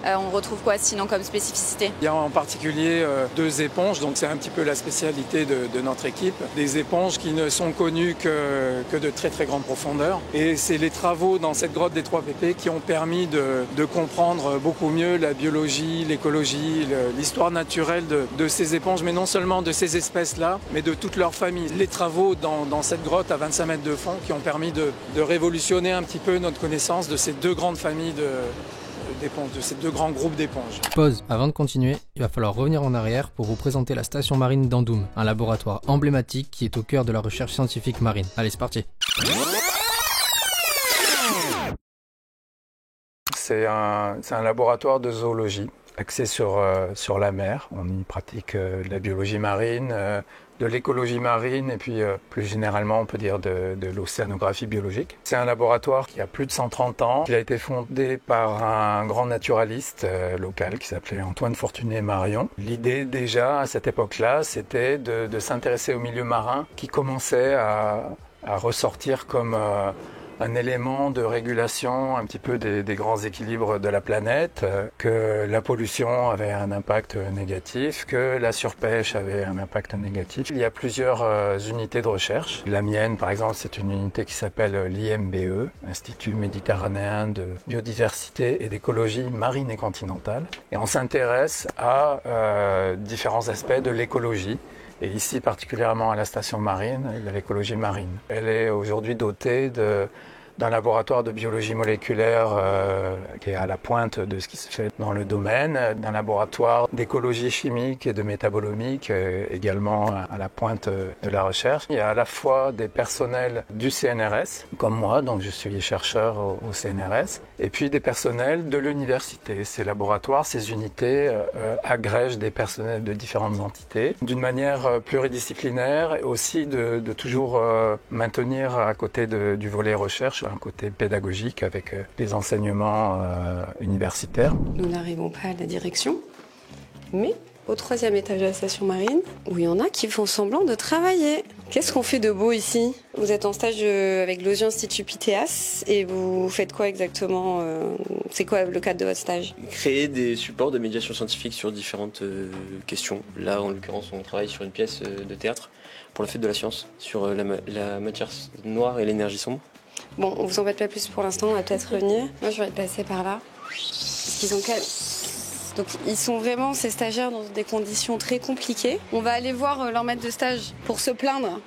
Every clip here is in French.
On retrouve quoi sinon comme spécificité? Il y a en particulier 2 éponges, donc c'est un petit peu la spécialité de notre équipe. Des éponges qui ne sont connues que de très très grande profondeur. Et c'est les travaux dans cette grotte des 3 pépés qui ont permis de comprendre beaucoup mieux la biologie, l'écologie, l'histoire naturelle de ces éponges, mais non seulement de ces espèces-là, mais de toute leur famille. Les travaux dans cette grotte à 25 mètres de fond qui ont permis de révolutionner un petit peu notre connaissance de ces 2 grandes familles d'éponges, de ces 2 grands groupes d'éponges. Pause. Avant de continuer, il va falloir revenir en arrière pour vous présenter la station marine d'Andoum, un laboratoire emblématique qui est au cœur de la recherche scientifique marine. Allez, c'est parti. C'est un laboratoire de zoologie axé sur la mer. On y pratique de la biologie marine, de l'écologie marine et puis plus généralement on peut dire de l'océanographie biologique. C'est un laboratoire qui a plus de 130 ans, qui a été fondé par un grand naturaliste local qui s'appelait Antoine Fortuné-Marion. L'idée déjà à cette époque-là, c'était de s'intéresser au milieu marin qui commençait à ressortir comme un élément de régulation un petit peu des grands équilibres de la planète, que la pollution avait un impact négatif, que la surpêche avait un impact négatif. Il y a plusieurs unités de recherche. La mienne, par exemple, c'est une unité qui s'appelle l'IMBE, Institut méditerranéen de biodiversité et d'écologie marine et continentale. Et on s'intéresse à différents aspects de l'écologie. Et ici, particulièrement à la station marine, de l'écologie marine. Elle est aujourd'hui dotée d'un laboratoire de biologie moléculaire qui est à la pointe de ce qui se fait dans le domaine, d'un laboratoire d'écologie chimique et de métabolomique également à la pointe de la recherche. Il y a à la fois des personnels du CNRS, comme moi, donc je suis chercheur au CNRS, et puis des personnels de l'université. Ces laboratoires, ces unités agrègent des personnels de différentes entités d'une manière pluridisciplinaire et aussi de toujours maintenir à côté du volet recherche un côté pédagogique avec les enseignements universitaires. Nous n'arrivons pas à la direction, mais au 3e étage de la station marine, où il y en a qui font semblant de travailler. Qu'est-ce qu'on fait de beau ici? Vous êtes en stage avec l'OSU Institut Pythéas et vous faites quoi exactement? C'est quoi le cadre de votre stage? Créer des supports de médiation scientifique sur différentes questions. Là, en l'occurrence, on travaille sur une pièce de théâtre pour la fête de la science, sur la matière noire et l'énergie sombre. Bon, on vous embête pas plus pour l'instant, on va peut-être revenir. Moi, je vais être passée par là. Ils ont Donc, ils sont vraiment, ces stagiaires, dans des conditions très compliquées. On va aller voir leur maître de stage pour se plaindre.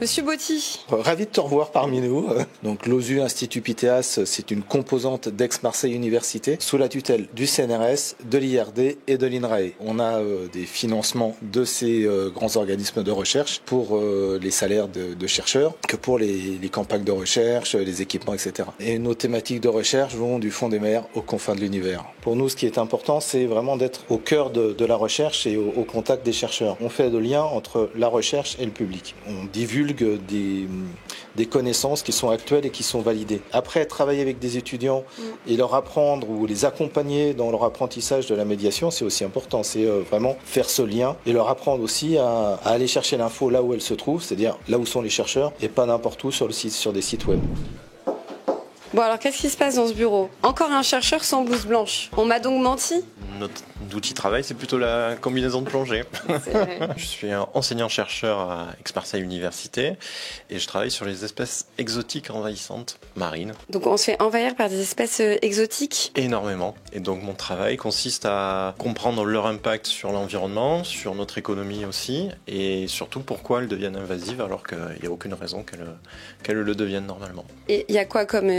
Monsieur Botti. Ravi de te revoir parmi nous. Donc l'OSU Institut Pythéas, c'est une composante d'Aix-Marseille Université sous la tutelle du CNRS, de l'IRD et de l'INRAE. On a des financements de ces grands organismes de recherche pour les salaires de chercheurs, que pour les campagnes de recherche, les équipements, etc. Et nos thématiques de recherche vont du fond des mers aux confins de l'univers. Pour nous, ce qui est important, c'est vraiment d'être au cœur de la recherche et au contact des chercheurs. On fait le lien entre la recherche et le public. On divulgue des connaissances qui sont actuelles et qui sont validées. Après, travailler avec des étudiants et leur apprendre ou les accompagner dans leur apprentissage de la médiation, c'est aussi important. C'est vraiment faire ce lien et leur apprendre aussi à aller chercher l'info là où elle se trouve, c'est-à-dire là où sont les chercheurs et pas n'importe où sur des sites web. Bon, alors qu'est-ce qui se passe dans ce bureau? Encore un chercheur sans blouse blanche. On m'a donc menti? Notre outil de travail, c'est plutôt la combinaison de plongée. C'est vrai. Je suis un enseignant-chercheur à Aix-Marseille Université et je travaille sur les espèces exotiques envahissantes marines. Donc on se fait envahir par des espèces exotiques? Énormément. Et donc mon travail consiste à comprendre leur impact sur l'environnement, sur notre économie aussi, et surtout pourquoi elles deviennent invasives alors qu'il n'y a aucune raison qu'elles le deviennent normalement. Et il y a quoi comme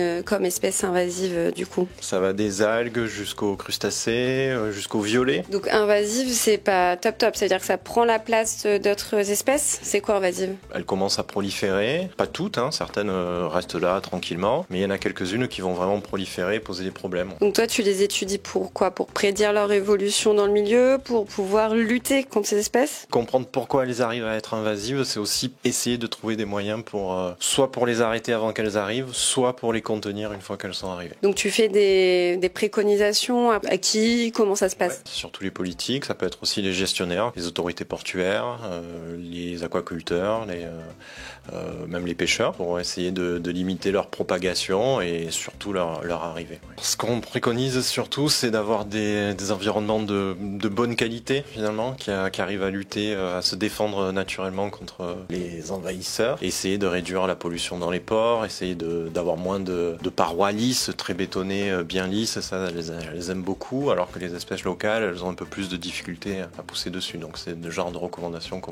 espèce invasive du coup? Ça va des algues jusqu'aux crustacés, jusqu'aux violets. Donc invasive, c'est pas top, c'est-à-dire que ça prend la place d'autres espèces? C'est quoi invasive? Elles commencent à proliférer, pas toutes, certaines restent là tranquillement, mais il y en a quelques-unes qui vont vraiment proliférer, poser des problèmes. Donc toi tu les étudies pour quoi? Pour prédire leur évolution dans le milieu, pour pouvoir lutter contre ces espèces? Comprendre pourquoi elles arrivent à être invasives, c'est aussi essayer de trouver des moyens pour soit pour les arrêter avant qu'elles arrivent, soit pour les contenir une fois qu'elles sont arrivées. Donc tu fais des préconisations à qui, comment Comment ça se passe? Surtout les politiques, ça peut être aussi les gestionnaires, les autorités portuaires, les aquaculteurs, même les pêcheurs, pour essayer de limiter leur propagation et surtout leur arrivée. Ce qu'on préconise surtout, c'est d'avoir des environnements de bonne qualité finalement, qui arrivent à lutter, à se défendre naturellement contre les envahisseurs, essayer de réduire la pollution dans les ports, essayer d'avoir moins de parois lisses, très bétonnées, bien lisses, ça elles aiment beaucoup, alors que les espèces locales, elles ont un peu plus de difficultés à pousser dessus. Donc c'est le genre de recommandations qu'on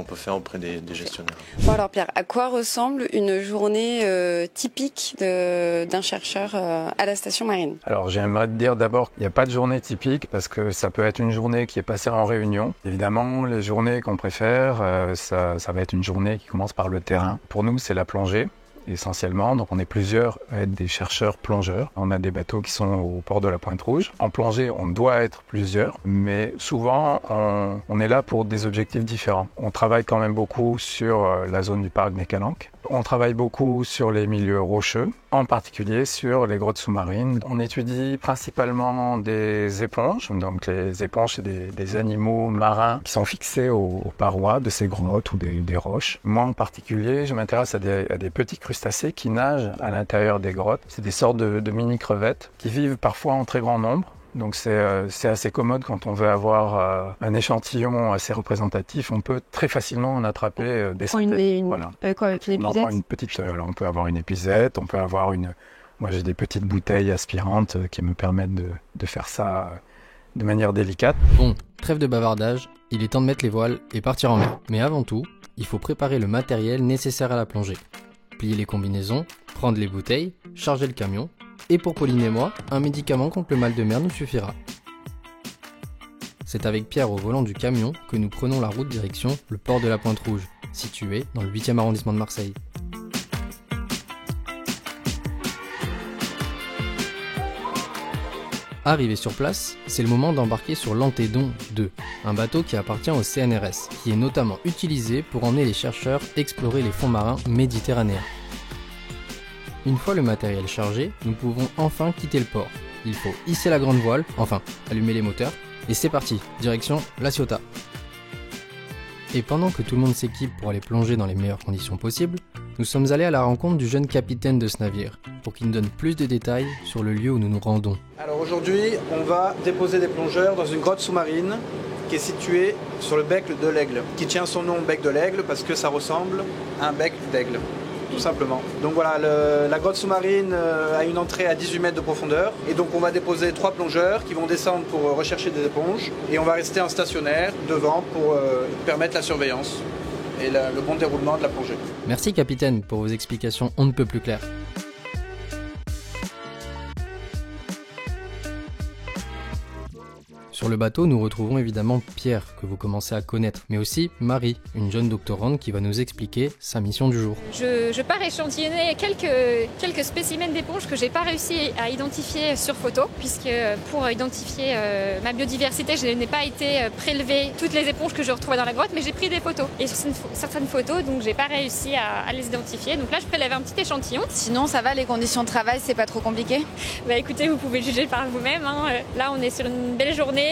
peut faire auprès des gestionnaires. Bon alors Pierre, à quoi ressemble une journée typique d'un chercheur à la station marine? Alors j'aimerais te dire d'abord qu'il n'y a pas de journée typique parce que ça peut être une journée qui est passée en réunion. Évidemment, les journées qu'on préfère, ça va être une journée qui commence par le terrain. Pour nous, c'est la plongée. Essentiellement, donc on est plusieurs à être des chercheurs plongeurs. On a des bateaux qui sont au port de la Pointe-Rouge. En plongée, on doit être plusieurs, mais souvent on est là pour des objectifs différents. On travaille quand même beaucoup sur la zone du parc des Calanques. On travaille beaucoup sur les milieux rocheux, en particulier sur les grottes sous-marines. On étudie principalement des éponges. Donc les éponges, c'est des animaux marins qui sont fixés aux parois de ces grottes ou des roches. Moi en particulier, je m'intéresse à des petits crustacés qui nagent à l'intérieur des grottes. C'est des sortes de mini-crevettes qui vivent parfois en très grand nombre. Donc c'est assez commode quand on veut avoir un échantillon assez représentatif. On peut très facilement en attraper des centaines. Voilà. Quoi, avec une épizette? On prend une petite. On peut avoir une épizette, on peut avoir une. Moi j'ai des petites bouteilles aspirantes qui me permettent de faire ça de manière délicate. Bon, trêve de bavardage, il est temps de mettre les voiles et partir en mer. Mais avant tout, il faut préparer le matériel nécessaire à la plongée. Plier les combinaisons, prendre les bouteilles, charger le camion. Et pour Pauline et moi, un médicament contre le mal de mer nous suffira. C'est avec Pierre au volant du camion que nous prenons la route direction le port de la Pointe-Rouge, situé dans le 8e arrondissement de Marseille. Arrivé sur place, c'est le moment d'embarquer sur l'Antédon 2, un bateau qui appartient au CNRS, qui est notamment utilisé pour emmener les chercheurs explorer les fonds marins méditerranéens. Une fois le matériel chargé, nous pouvons enfin quitter le port. Il faut hisser la grande voile, enfin allumer les moteurs, et c'est parti, direction La Ciotat. Et pendant que tout le monde s'équipe pour aller plonger dans les meilleures conditions possibles, nous sommes allés à la rencontre du jeune capitaine de ce navire, pour qu'il nous donne plus de détails sur le lieu où nous nous rendons. Alors aujourd'hui, on va déposer des plongeurs dans une grotte sous-marine qui est située sur le bec de l'Aigle, qui tient son nom bec de l'Aigle parce que ça ressemble à un bec d'aigle. Tout simplement. Donc voilà, la grotte sous-marine a une entrée à 18 mètres de profondeur et donc on va déposer 3 plongeurs qui vont descendre pour rechercher des éponges et on va rester en stationnaire devant pour permettre la surveillance et le bon déroulement de la plongée. Merci capitaine pour vos explications on ne peut plus claires. Sur le bateau, nous retrouvons évidemment Pierre, que vous commencez à connaître, mais aussi Marie, une jeune doctorante qui va nous expliquer sa mission du jour. Je pars échantillonner quelques spécimens d'éponges que j'ai pas réussi à identifier sur photo, puisque pour identifier ma biodiversité, je n'ai pas été prélever toutes les éponges que je retrouvais dans la grotte, mais j'ai pris des photos. Et sur certaines photos, donc j'ai pas réussi à les identifier. Donc là, je prélève un petit échantillon. Sinon, ça va, les conditions de travail, c'est pas trop compliqué? Bah écoutez, vous pouvez juger par vous-même. Là, on est sur une belle journée.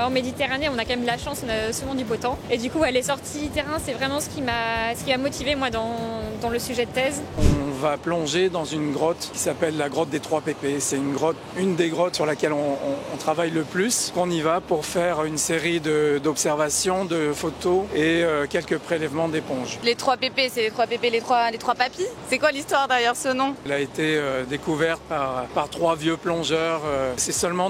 En Méditerranée, on a quand même la chance, on a souvent du beau temps. Et du coup, les sorties terrain, c'est vraiment ce qui m'a motivé moi dans le sujet de thèse. On va plonger dans une grotte qui s'appelle la grotte des 3 pépés. C'est une des grottes sur laquelle on travaille le plus. On y va pour faire une série d'observations, de photos et quelques prélèvements d'éponges. Les 3 pépés, c'est les 3 pépés, les trois papis? C'est quoi l'histoire derrière ce nom? Elle a été découverte par 3 vieux plongeurs. C'est seulement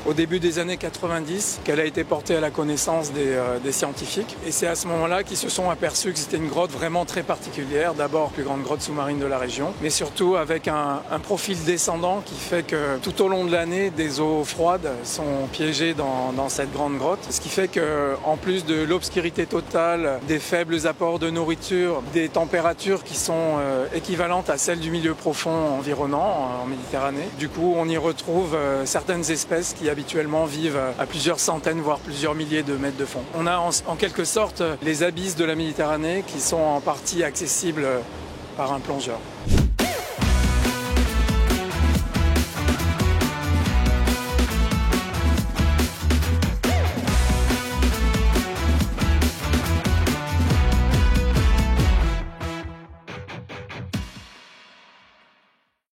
au début des années 90 qu'elle a été portée à la connaissance des scientifiques. Et c'est à ce moment-là qu'ils se sont aperçus que c'était une grotte vraiment très particulière. D'abord, la plus grande grotte sous-marine de la région, mais surtout avec un profil descendant qui fait que tout au long de l'année, des eaux froides sont piégées dans cette grande grotte. Ce qui fait qu'en plus de l'obscurité totale, des faibles apports de nourriture, des températures qui sont équivalentes à celles du milieu profond environnant en Méditerranée, du coup on y retrouve certaines espèces qui habituellement vivent à plusieurs centaines, voire plusieurs milliers de mètres de fond. On a en quelque sorte les abysses de la Méditerranée qui sont en partie accessibles par un plongeur.